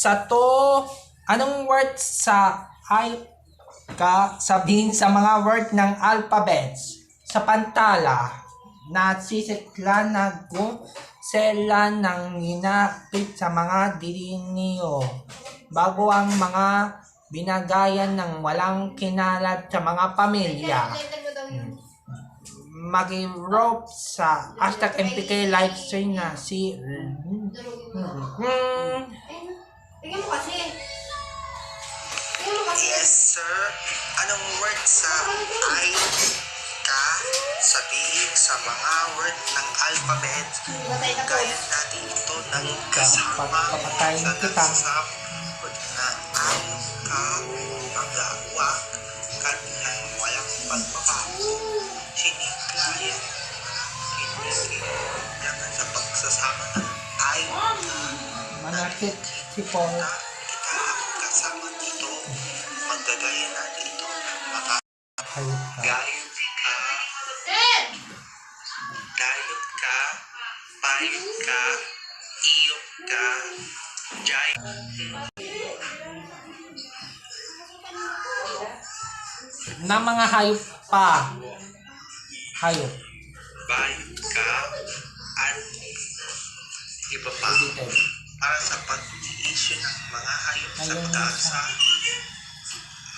Sa to, anong word sa sabihin sa mga word ng alphabets sa pantala na sisikla na sela ng ninakit sa mga dilinyo bago ang mga binagayan ng walang kinalad sa mga pamilya. Mag-rope sa #MPK live stream na si Tingnan mo kasi. Yes, sir. Anong word sa I ka sabihin sa mga word ng alphabet? Gaya natin ito ng kasama sa nagsasabot na ang ka pag-awa ng walang pagpapago. Siniklayan kinikilayan sa pagsasama ng I ka. manakit si Paul. Kasama dito, magagaya natin ito. Hayop ka. Gayot ka, dayot ka, payot ka, iyot ka, jay. Na mga hayop pa. Hayop. Bayot ka, at iba pa. Para sa pag-i-issue ng mga hayop sa pag-asa,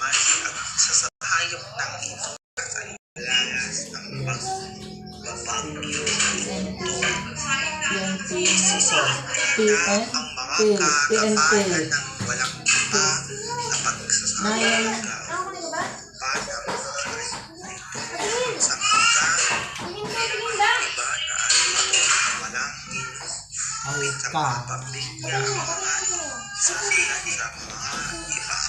may sa hayop ng ito sa lalas ng pagbabagyo ito. Isisita ang mga kakapanan ng walang iba sa pagsasama para sa mga iba na walang Hayop sa ka. mga pamilya sa mga iba.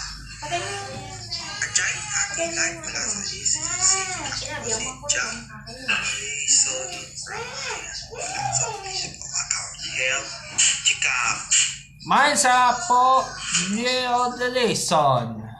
At dyan ating live mula sa GCC ako si John Jason sa Facebook account Health Checkup. Main sa po Leo de Leson.